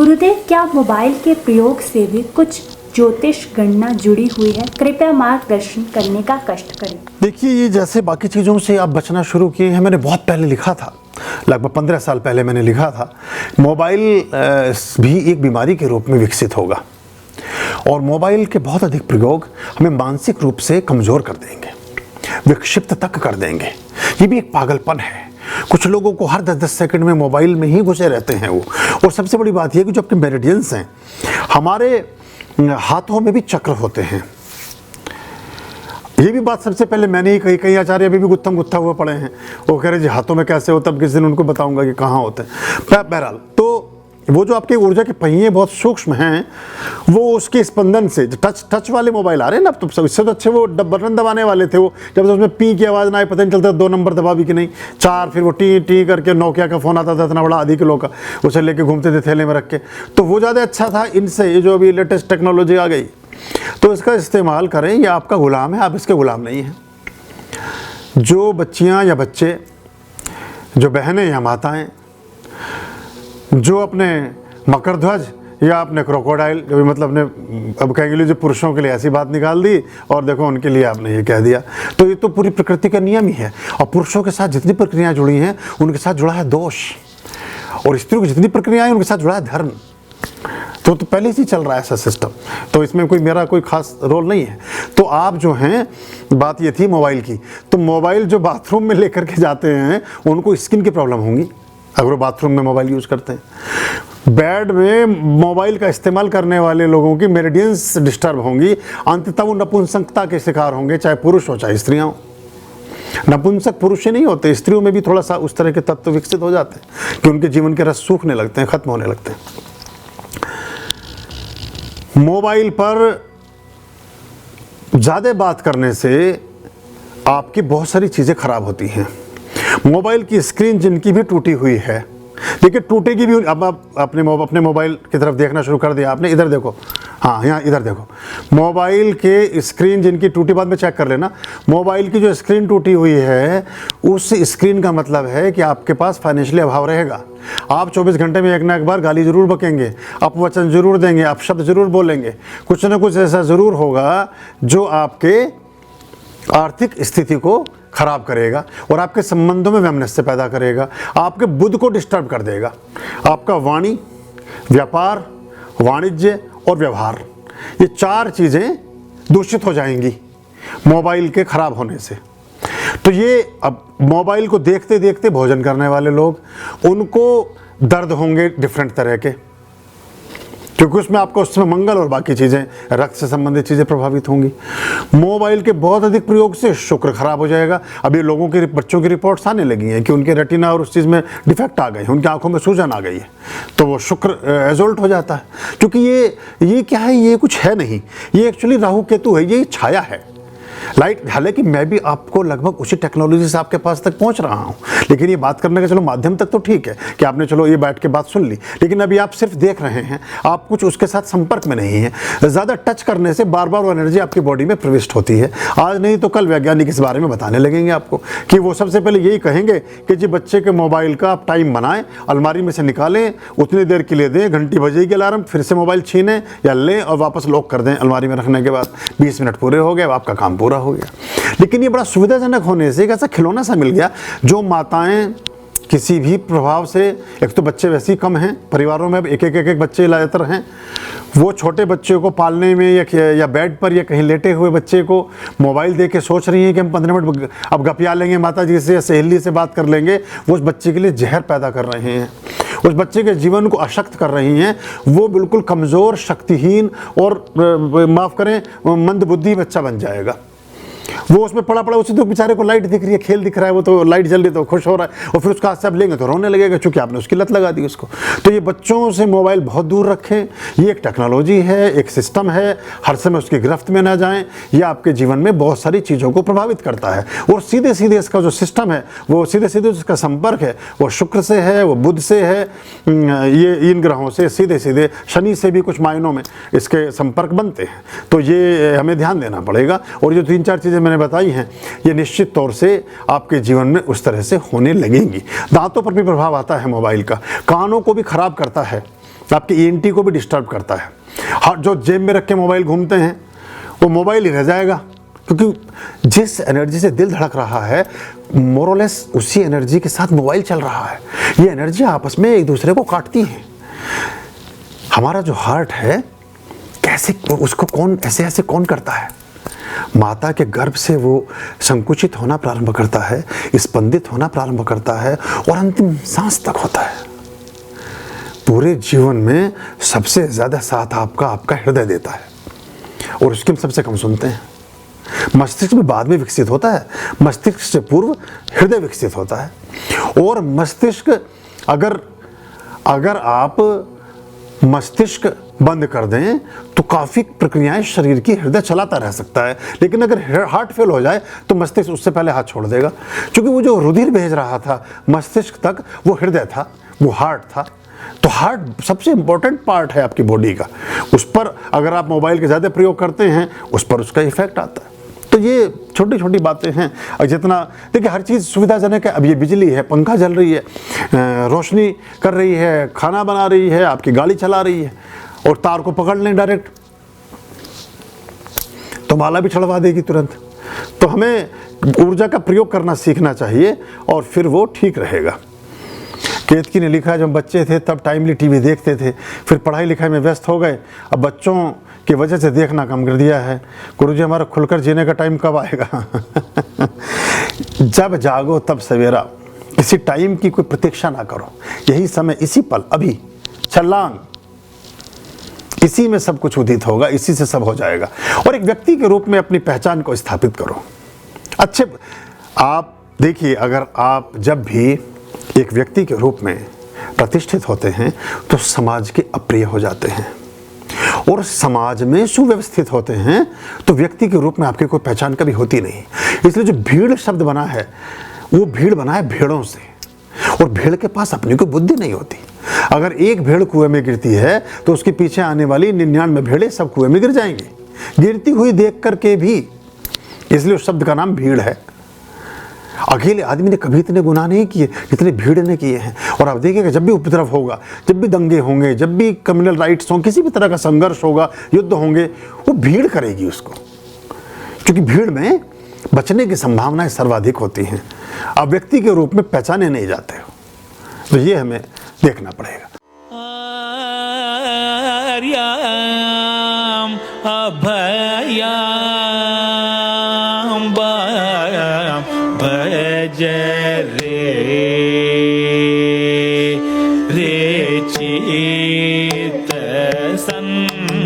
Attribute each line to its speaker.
Speaker 1: गुरुदेव, क्या मोबाइल के प्रयोग से भी कुछ ज्योतिष गणना जुड़ी हुई है? कृपया मार्गदर्शन करने का कष्ट करें।
Speaker 2: देखिए, ये जैसे बाकी चीज़ों से आप बचना शुरू किए हैं, मैंने बहुत पहले लिखा था, लगभग 15 साल पहले मैंने लिखा था, मोबाइल भी एक बीमारी के रूप में विकसित होगा और मोबाइल के बहुत अधिक प्रयोग हमें मानसिक रूप से कमज़ोर कर देंगे, विक्षिप्त तक कर देंगे। ये भी एक पागलपन है। कुछ लोगों को हर 10-10 सेकंड में मोबाइल में ही घुसे रहते हैं वो। और सबसे बड़ी बात यह कि जो आपके मेरिडियंस हैं, हमारे हाथों में भी चक्र होते हैं। ये भी बात सबसे पहले मैंने ही कही, कई आचार्य अभी भी गुत्था हुए पड़े हैं, वो कह रहे जी हाथों में कैसे होता, अब किसी दिन उनको बताऊंगा कि कहाँ होते हैं। बहरहाल, तो वो जो आपके ऊर्जा के पहिए बहुत सूक्ष्म हैं, वो उसके स्पंदन से, टच वाले मोबाइल आ रहे हैं ना, अब तो इससे तो अच्छे वो बटन दबाने वाले थे, वो जब उसमें पी की आवाज़ ना आए पता नहीं चलता 2 नंबर दबा भी कि नहीं, 4, फिर वो टी टी करके नोकिया का फ़ोन आता था इतना बड़ा, आधी किलो का, उसे लेके घूमते थे थैले में रख के, तो वो ज़्यादा अच्छा था इनसे। ये जो अभी लेटेस्ट टेक्नोलॉजी आ गई, तो इसका इस्तेमाल करें। ये आपका गुलाम है, आप इसके गुलाम नहीं हैं। जो बच्चियाँ या बच्चे, जो बहनें या माताएँ, जो अपने मकरध्वज या अपने क्रोकोडाइल, जो भी मतलब अपने, अब कहेंगे जो पुरुषों के लिए ऐसी बात निकाल दी और देखो उनके लिए आपने ये कह दिया, तो ये तो पूरी प्रकृति का नियम ही है। और पुरुषों के साथ जितनी प्रक्रियाएं जुड़ी हैं उनके साथ जुड़ा है दोष, और स्त्रियों की जितनी प्रक्रियाएं उनके साथ जुड़ा है धर्म। तो पहले से ही चल रहा है ऐसा सिस्टम, तो इसमें कोई मेरा कोई खास रोल नहीं है। तो आप जो हैं, बात ये थी मोबाइल की, तो मोबाइल जो बाथरूम में लेकर के जाते हैं उनको स्किन की प्रॉब्लम होंगी अगर वो बाथरूम में मोबाइल यूज़ करते हैं। बेड में मोबाइल का इस्तेमाल करने वाले लोगों की मेरिडियंस डिस्टर्ब होंगी, अंततः वो नपुंसकता के शिकार होंगे, चाहे पुरुष हो चाहे स्त्रियाँ हो। नपुंसक पुरुष ही नहीं होते, स्त्रियों में भी थोड़ा सा उस तरह के तत्व विकसित हो जाते हैं कि उनके जीवन के रस सूखने लगते हैं, खत्म होने लगते हैं। मोबाइल पर ज़्यादा बात करने से आपकी बहुत सारी चीज़ें खराब होती हैं। मोबाइल की स्क्रीन जिनकी भी टूटी हुई है, देखिए टूटेगी भी। अब आप अपने मोबाइल की तरफ देखना शुरू कर दिया आपने, इधर देखो, हाँ यहाँ इधर देखो, मोबाइल के स्क्रीन जिनकी टूटी, बाद में चेक कर लेना, मोबाइल की जो स्क्रीन टूटी हुई है उस स्क्रीन का मतलब है कि आपके पास फाइनेंशियली अभाव रहेगा। आप 24 घंटे में एक ना एक बार गाली जरूर बकेंगे, अपवचन जरूर देंगे, अपशब्द जरूर बोलेंगे, कुछ ना कुछ ऐसा ज़रूर होगा जो आपके आर्थिक स्थिति को खराब करेगा और आपके संबंधों में वैमनस्य पैदा करेगा, आपके बुद्ध को डिस्टर्ब कर देगा। आपका वाणी, व्यापार, वाणिज्य और व्यवहार, ये 4 चीज़ें दूषित हो जाएंगी मोबाइल के खराब होने से। तो ये अब मोबाइल को देखते देखते भोजन करने वाले लोग, उनको दर्द होंगे डिफरेंट तरह के, क्योंकि उसमें आपको उसमें मंगल और बाकी चीज़ें, रक्त से संबंधित चीज़ें प्रभावित होंगी। मोबाइल के बहुत अधिक प्रयोग से शुक्र खराब हो जाएगा। अभी लोगों की, बच्चों की रिपोर्ट्स आने लगी हैं कि उनके रेटिना और उस चीज़ में डिफेक्ट आ गए, उनकी आंखों में सूजन आ गई है, तो वो शुक्र एजोल्ट हो जाता है। क्योंकि ये क्या है, ये कुछ है नहीं, ये एक्चुअली राहु केतु है, ये छाया है लाइट। हालांकि मैं भी आपको लगभग उसी टेक्नोलॉजी से आपके पास तक पहुंच रहा हूं, लेकिन ये बात करने का चलो माध्यम तक तो ठीक है कि आपने चलो ये बैठ के बात सुन ली, लेकिन अभी आप सिर्फ देख रहे हैं, आप कुछ उसके साथ संपर्क में नहीं है। ज़्यादा टच करने से बार बार वो एनर्जी आपकी बॉडी में प्रविष्ट होती है। आज नहीं तो कल वैज्ञानिक इस बारे में बताने लगेंगे आपको कि वो सबसे पहले यही कहेंगे कि जी बच्चे के मोबाइल का आप टाइम बनाएं, अलमारी में से निकालें, उतनी देर के लिए दें, घंटी बजेगी अलार्म, फिर से मोबाइल छीनें या लें और वापस लॉक कर दें अलमारी में रखने के बाद। 20 मिनट पूरे हो गए, आपका काम पूरा हो गया। लेकिन ये बड़ा सुविधाजनक होने से एक ऐसा खिलौना सा मिल गया, जो माताएं किसी भी प्रभाव से, एक तो बच्चे वैसे ही कम हैं परिवारों में, अब एक बच्चे ज़्यादातर हैं, वो छोटे बच्चे को पालने में या बेड पर या कहीं लेटे हुए बच्चे को मोबाइल दे के सोच रही हैं कि हम 15 मिनट अब गपिया लेंगे माता जी से या सहेली से बात कर लेंगे, वो उस बच्चे के लिए जहर पैदा कर रहे हैं, उस बच्चे के जीवन को अशक्त कर रही हैं। वो बिल्कुल कमज़ोर, शक्तिहीन और माफ़ करें मंदबुद्धि बच्चा बन जाएगा। वो उसमें पड़ा उसी तो बेचारे को लाइट दिख रही है, खेल दिख रहा है, वो तो लाइट जल रही तो खुश हो रहा है, और फिर उसका हाथ से आप लेंगे तो रोने लगेगा, क्योंकि आपने उसकी लत लगा दी उसको। तो ये बच्चों से मोबाइल बहुत दूर रखें। ये एक टेक्नोलॉजी है, एक सिस्टम है, हर समय उसकी गिरफ्त में ना जाएं। ये आपके जीवन में बहुत सारी चीज़ों को प्रभावित करता है, और सीधे सीधे इसका जो सिस्टम है, वो सीधे सीधे इसका संपर्क है वो शुक्र से है, वो बुध से है, ये इन ग्रहों से सीधे सीधे, शनि से भी कुछ मायनों में इसके संपर्क बनते हैं। तो ये हमें ध्यान देना पड़ेगा। और जो 3-4 चीज़ें मैंने बताई हैं, ये निश्चित तौर से आपके जीवन में उस तरह से होने लगेंगी। दांतों पर भी प्रभाव आता है मोबाइल का, कानों को भी खराब करता है आपके ईएनटी को भी डिस्टर्ब करता है। हाँ, जो जेब में रख के मोबाइल घूमते हैं वो मोबाइल ही रह जाएगा, क्योंकि जिस एनर्जी से दिल धड़क रहा है मोरलेस उसी एनर्जी के साथ मोबाइल चल रहा है। ये एनर्जी आपस में एक दूसरे को काटती है। हमारा जो हार्ट है कैसे उसको कौन ऐसे कौन करता है? माता के गर्भ से वो संकुचित होना प्रारंभ करता है, स्पंदित होना प्रारंभ करता है और अंतिम सांस तक होता है। पूरे जीवन में सबसे ज़्यादा साथ आपका हृदय देता है और उसके हम सबसे कम सुनते हैं। मस्तिष्क भी बाद में विकसित होता है, मस्तिष्क से पूर्व हृदय विकसित होता है। और मस्तिष्क अगर आप मस्तिष्क बंद कर दें तो काफ़ी प्रक्रियाएं शरीर की हृदय चलाता रह सकता है, लेकिन अगर हार्ट फेल हो जाए तो मस्तिष्क उससे पहले हाथ छोड़ देगा, क्योंकि वो जो रुधिर भेज रहा था मस्तिष्क तक वो हृदय था, वो हार्ट था। तो हार्ट सबसे इंपॉर्टेंट पार्ट है आपकी बॉडी का। उस पर अगर आप मोबाइल के ज़्यादा प्रयोग करते हैं उस पर उसका इफेक्ट आता है। तो ये छोटी छोटी बातें हैं। और जितना देखिए हर चीज़ सुविधाजनक है। अब ये बिजली है, पंखा चल रही है, रोशनी कर रही है, खाना बना रही है, आपकी गाड़ी चला रही है और तार को पकड़ लें डायरेक्ट तो माला भी चढ़वा देगी तुरंत। तो हमें ऊर्जा का प्रयोग करना सीखना चाहिए और फिर वो ठीक रहेगा। केतकी ने लिखा, जब बच्चे थे तब टाइमली टीवी देखते थे, फिर पढ़ाई लिखाई में व्यस्त हो गए, अब बच्चों की वजह से देखना कम कर दिया है। गुरुजी हमारा खुलकर जीने का टाइम कब आएगा? जब जागो तब सवेरा, किसी टाइम की कोई प्रतीक्षा ना करो, यही समय, इसी पल, अभी छलांग, इसी में सब कुछ उदित होगा, इसी से सब हो जाएगा। और एक व्यक्ति के रूप में अपनी पहचान को स्थापित करो। अच्छे आप देखिए, अगर आप जब भी एक व्यक्ति के रूप में प्रतिष्ठित होते हैं तो समाज के अप्रिय हो जाते हैं, और समाज में सुव्यवस्थित होते हैं तो व्यक्ति के रूप में आपकी कोई पहचान कभी होती नहीं। इसलिए जो भीड़ शब्द बना है वो भीड़ बना है भेड़ों से, और भेड़ के पास अपनी कोई बुद्धि नहीं होती। अगर एक भेड़ कुएं में गिरती है तो उसके पीछे आने वाली 99 भेड़ें सब कुएं में गिर जाएंगी, गिरती हुई देख करके भी। इसलिए उस शब्द का नाम भीड़ है। अकेले आदमी ने कभी इतने गुनाह नहीं किए जितने भीड़ ने किए हैं। और आप देखिएगा जब भी उपद्रव होगा, जब भी दंगे होंगे, जब भी कम्युनल राइट्स हों, किसी भी तरह का संघर्ष होगा, युद्ध होंगे, वो भीड़ करेगी उसको, क्योंकि भीड़ में बचने की संभावनाएं सर्वाधिक होती हैं। आप व्यक्ति के रूप में पहचाने नहीं जाते हो, तो ये हमें देखना पड़ेगा।
Speaker 3: भज रे चित संग